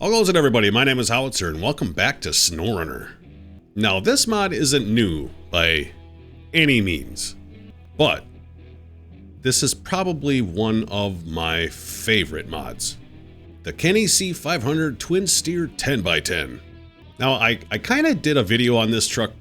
How goes it, everybody? My name is Howitzer, and welcome back to SnowRunner. Now, this mod isn't new by any means, but this is probably one of my favorite mods. The Keny C-500 TwinSteer 10x10. Now, I kind of did a video on this truck,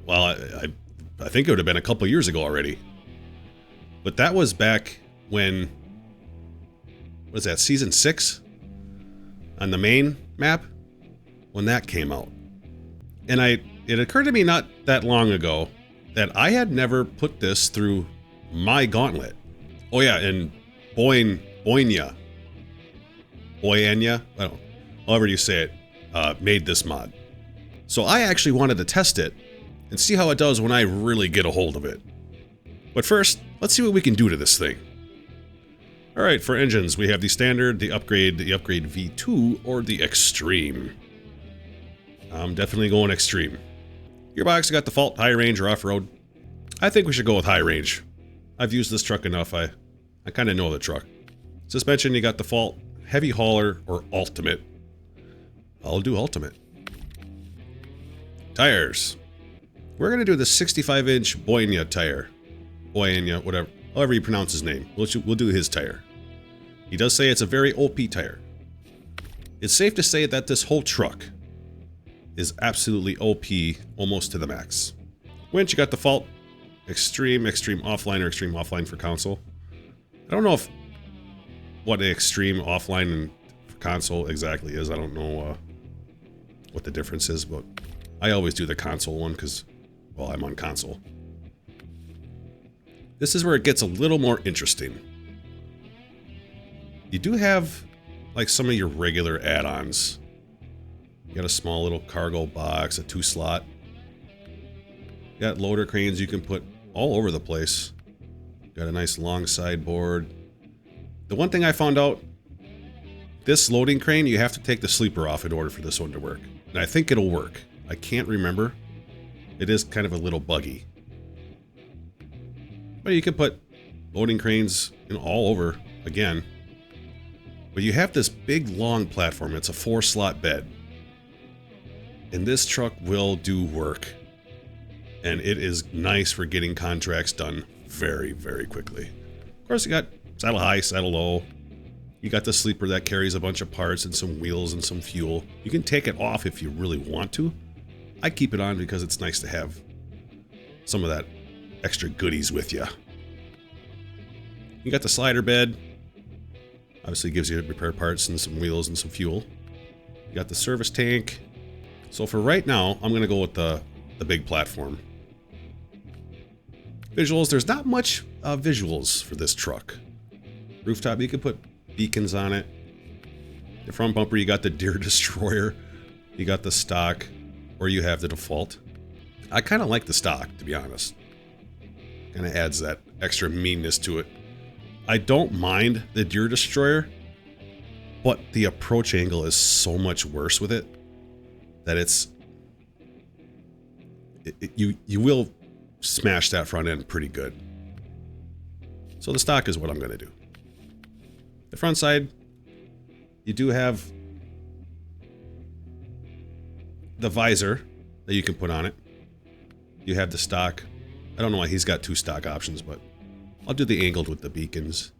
well, I think it would have been a couple years ago already. But that was back when, what was that, Season 6? On the main map? When that came out. And it occurred to me not that long ago that I had never put this through my gauntlet. Oh yeah, and Boynya, I don't know, however you say it, made this mod. So I actually wanted to test it and see how it does when I really get a hold of it. But first, let's see what we can do to this thing. Alright, for engines, we have the standard, the upgrade V2, or the extreme. I'm definitely going extreme. Gearbox, got default, high range or off-road. I think we should go with high range. I've used this truck enough, I kind of know the truck. Suspension, you got default, heavy hauler, or ultimate. I'll do ultimate. Tires. We're going to do the 65-inch Boynya tire. Boynya, whatever. However you pronounce his name. We'll do his tire. He does say it's a very OP tire. It's safe to say that this whole truck is absolutely OP, almost to the max. Winch, you got default, extreme offline, or extreme offline for console. I don't know what extreme offline and for console exactly is. I don't know what the difference is, but I always do the console one because, well, I'm on console. This is where it gets a little more interesting. You do have, like, some of your regular add-ons. You got a small little cargo box, a 2-slot. You got loader cranes you can put all over the place. Got a nice long sideboard. The one thing I found out, this loading crane, you have to take the sleeper off in order for this one to work. And I think it'll work. I can't remember. It is kind of a little buggy. But you can put loading cranes in all over again. But you have this big long platform. It's a 4-slot bed. And this truck will do work. And it is nice for getting contracts done very, very quickly. Of course, you got saddle high, saddle low. You got the sleeper that carries a bunch of parts and some wheels and some fuel. You can take it off if you really want to. I keep it on because it's nice to have some of that extra goodies with you. You got the slider bed. Obviously gives you repair parts and some wheels and some fuel. You got the service tank. So for right now, I'm going to go with the big platform. Visuals, there's not much visuals for this truck. Rooftop, you can put beacons on it. The front bumper, you got the Deer Destroyer. You got the stock, or you have the default. I kind of like the stock, to be honest. Kind of adds that extra meanness to it. I don't mind the Deer Destroyer, but the approach angle is so much worse with it that you will smash that front end pretty good. So the stock is what I'm going to do. The front side, you do have the visor that you can put on it. You have the stock. I don't know why he's got 2 stock options, but I'll do the angled with the beacons.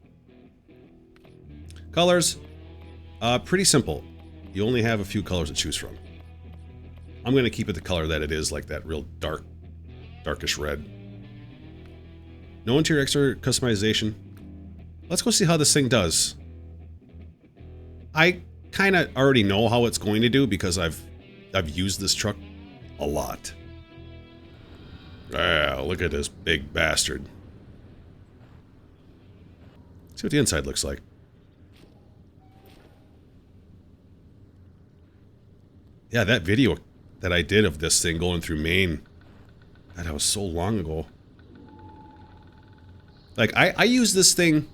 Colors, pretty simple. You only have a few colors to choose from. I'm going to keep it the color that it is, like that real darkish red. No interior exterior customization. Let's go see how this thing does. I kind of already know how it's going to do because I've used this truck a lot. Ah, look at this big bastard. See what the inside looks like. Yeah, that video that I did of this thing going through Maine, that was so long ago. Like, I use this thing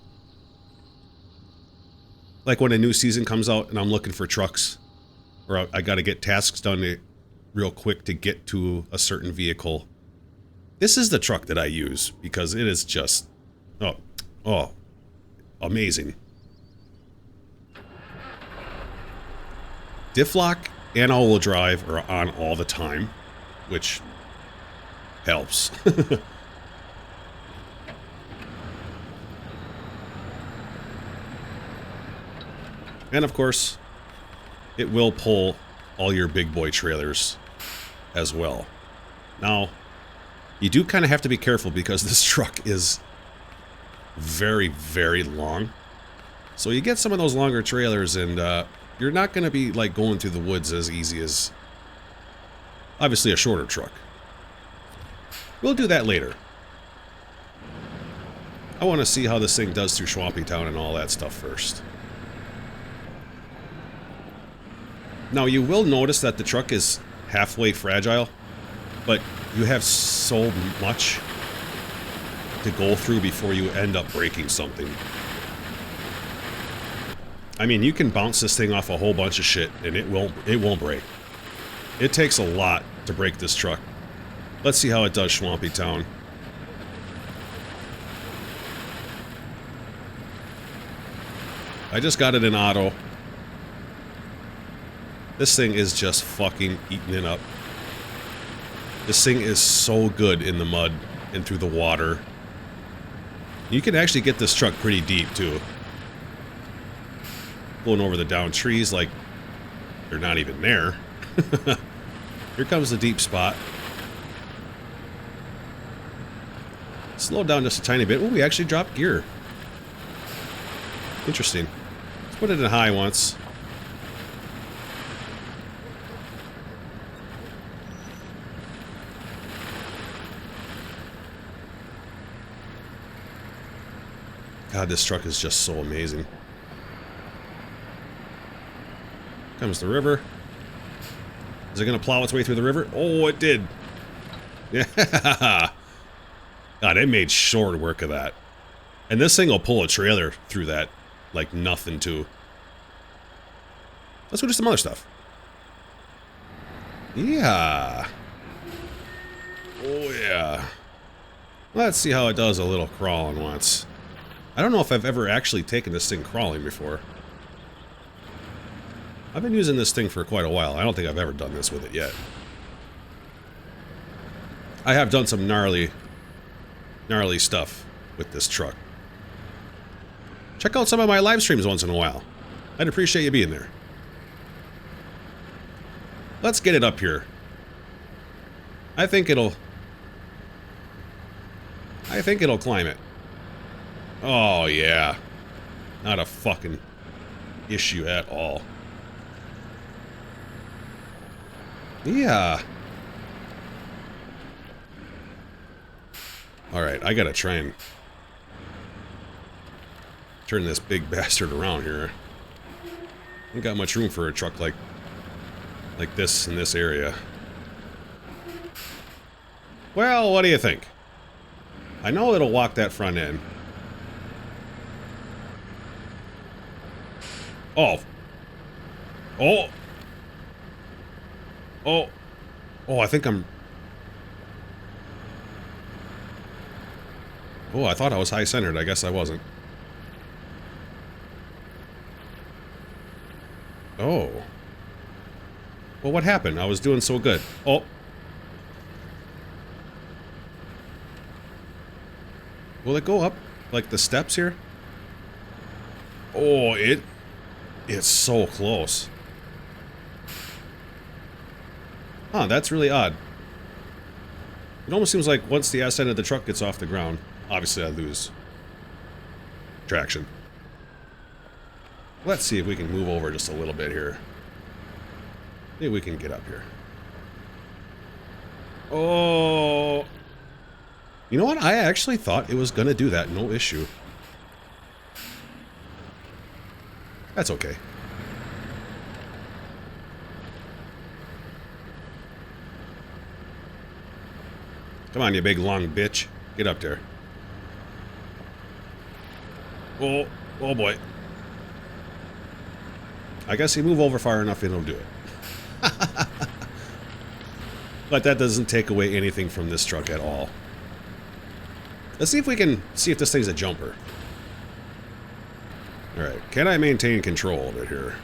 like when a new season comes out and I'm looking for trucks, or I got to get tasks done real quick to get to a certain vehicle. This is the truck that I use because it is just, oh, amazing. Diff lock and all-wheel drive are on all the time, which helps. And of course, it will pull all your big boy trailers as well. Now, you do kind of have to be careful because this truck is very, very long. So you get some of those longer trailers and you're not going to be like going through the woods as easy as obviously a shorter truck. We'll do that later. I want to see how this thing does through Swampy Town and all that stuff first. Now you will notice that the truck is halfway fragile, but you have so much to go through before you end up breaking something. I mean, you can bounce this thing off a whole bunch of shit and it won't break. It takes a lot to break this truck. Let's see how it does Swampy Town. I just got it in auto. This thing is just fucking eating it up. This thing is so good in the mud and through the water. You can actually get this truck pretty deep, too. Going over the downed trees like they're not even there. Here comes the deep spot. Slow down just a tiny bit. Oh, we actually dropped gear. Interesting. Let's put it in high once. God, this truck is just so amazing. Comes the river. Is it going to plow its way through the river? Oh, it did. Yeah. God, it made short work of that. And this thing will pull a trailer through that like nothing, too. Let's go do some other stuff. Yeah. Oh, yeah. Let's see how it does a little crawling once. I don't know if I've ever actually taken this thing crawling before. I've been using this thing for quite a while. I don't think I've ever done this with it yet. I have done some gnarly stuff with this truck. Check out some of my live streams once in a while. I'd appreciate you being there. Let's get it up here. I think it'll climb it. Oh, yeah. Not a fucking issue at all. Yeah. Alright, I gotta try and turn this big bastard around here. Ain't got much room for a truck like this in this area. Well, what do you think? I know it'll walk that front end. Oh. Oh. Oh. Oh, I think I'm... Oh, I thought I was high-centered. I guess I wasn't. Oh. Well, what happened? I was doing so good. Oh. Will it go up, like, the steps here? Oh, it's so close. Huh, that's really odd. It almost seems like once the ass end of the truck gets off the ground, obviously I lose traction. Let's see if we can move over just a little bit here. Maybe we can get up here. Oh. You know what? I actually thought it was going to do that. No issue. That's okay. Come on, you big long bitch. Get up there. Oh, oh boy. I guess you move over far enough and it'll do it. But that doesn't take away anything from this truck at all. Let's see if we can see if this thing's a jumper. Alright, can I maintain control of it here?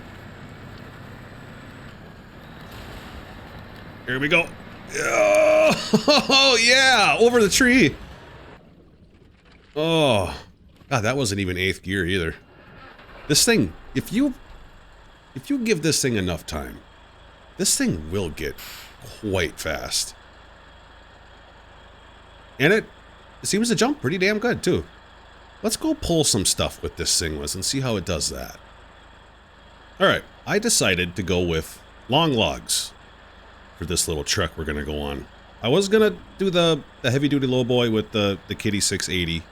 Here we go. Oh, yeah, over the tree. Oh, God, that wasn't even 8th gear either. This thing, if you give this thing enough time, this thing will get quite fast. And it seems to jump pretty damn good, too. Let's go pull some stuff with this thing and see how it does that. Alright, I decided to go with long logs for this little trek we're going to go on. I was going to do the heavy-duty lowboy with the Keny 680.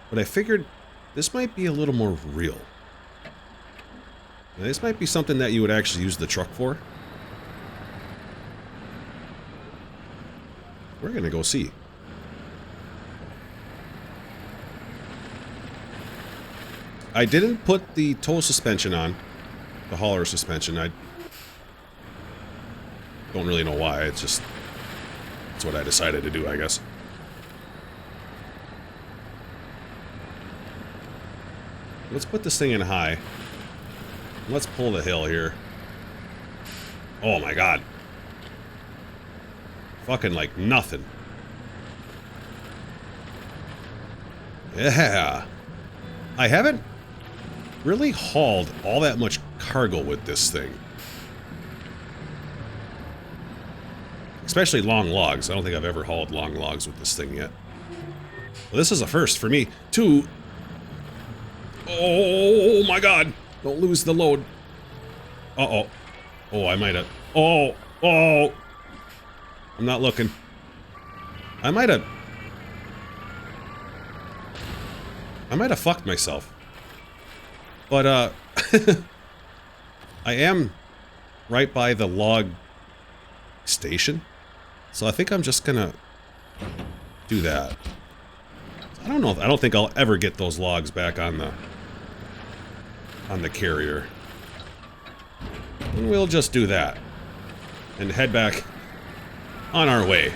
But I figured this might be a little more real. Now, this might be something that you would actually use the truck for. We're going to go see. I didn't put the tow suspension on, the hauler suspension. I don't really know why. It's just, that's what I decided to do, I guess. Let's put this thing in high. Let's pull the hill here. Oh my God. Fucking like nothing. Yeah. I haven't really hauled all that much cargo with this thing. Especially long logs. I don't think I've ever hauled long logs with this thing yet. Well, this is a first for me, too. Oh my God. Don't lose the load. Uh-oh. Oh, I might have... Oh! Oh! I'm not looking. I might have fucked myself. But, I am right by the log station. So I think I'm just gonna do that. I don't know. I don't think I'll ever get those logs back on the carrier. And we'll just do that. And head back on our way.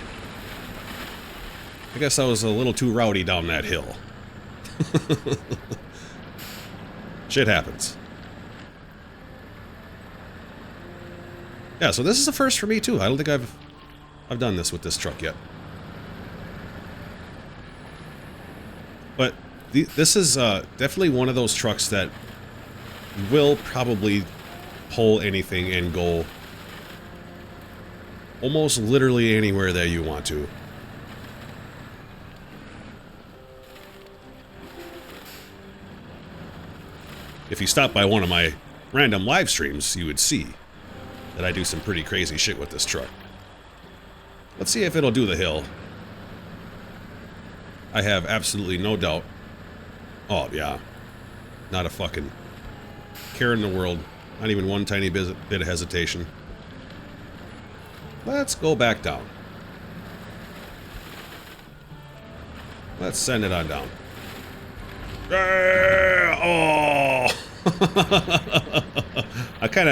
I guess I was a little too rowdy down that hill. Shit happens. Yeah, so this is a first for me too. I don't think I've done this with this truck yet. But this is definitely one of those trucks that will probably pull anything and go almost literally anywhere that you want to. If you stop by one of my random live streams, you would see that I do some pretty crazy shit with this truck. Let's see if it'll do the hill. I have absolutely no doubt. Oh, yeah. Not a fucking care in the world. Not even one tiny bit of hesitation. Let's go back down. Let's send it on down. Oh! I kind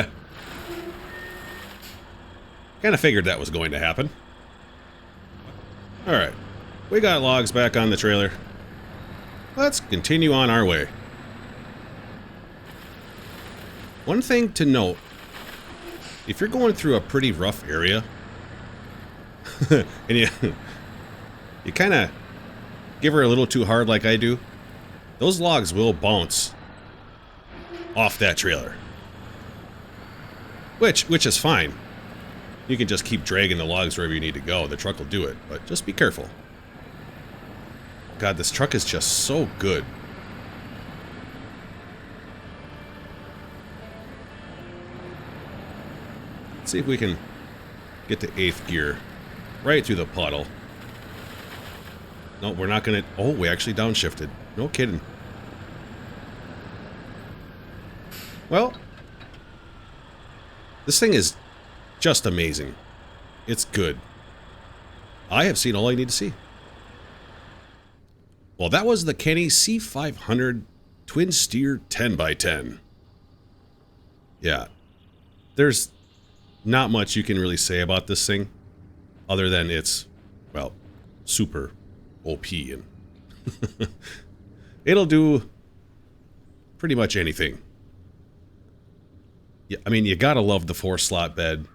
of figured that was going to happen. Alright. We got logs back on the trailer. Let's continue on our way. One thing to note, if you're going through a pretty rough area, and you kind of give her a little too hard like I do, those logs will bounce off that trailer. Which is fine. You can just keep dragging the logs wherever you need to go. The truck will do it, but just be careful. God, this truck is just so good. Let's see if we can get to 8th gear. Right through the puddle. No, we're not gonna... Oh, we actually downshifted. No kidding. Well, this thing is just amazing. It's good. I have seen all I need to see. Well, that was the Keny C-500 TwinSteer 10x10. Yeah. There's not much you can really say about this thing, other than it's, well, super OP, and it'll do pretty much anything. Yeah, I mean, you gotta love the 4-slot bed.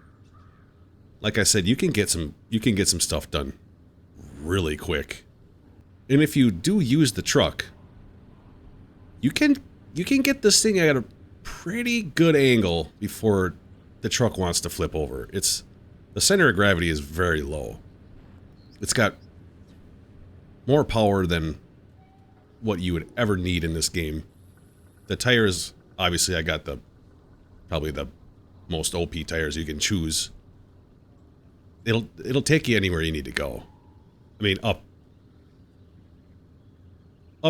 like I said, you can get some stuff done really quick. And if you do use the truck, you can get this thing at a pretty good angle before the truck wants to flip over. The center of gravity is very low. It's got more power than what you would ever need in this game. The tires, obviously I got probably the most OP tires you can choose. It'll take you anywhere you need to go. I mean, up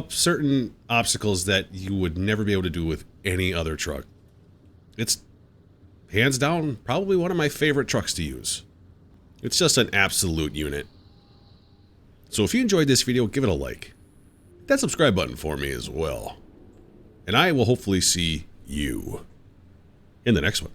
certain obstacles that you would never be able to do with any other truck. It's hands down probably one of my favorite trucks to use. It's just an absolute unit. So if you enjoyed this video, give it a like. Hit that subscribe button for me as well. And I will hopefully see you in the next one.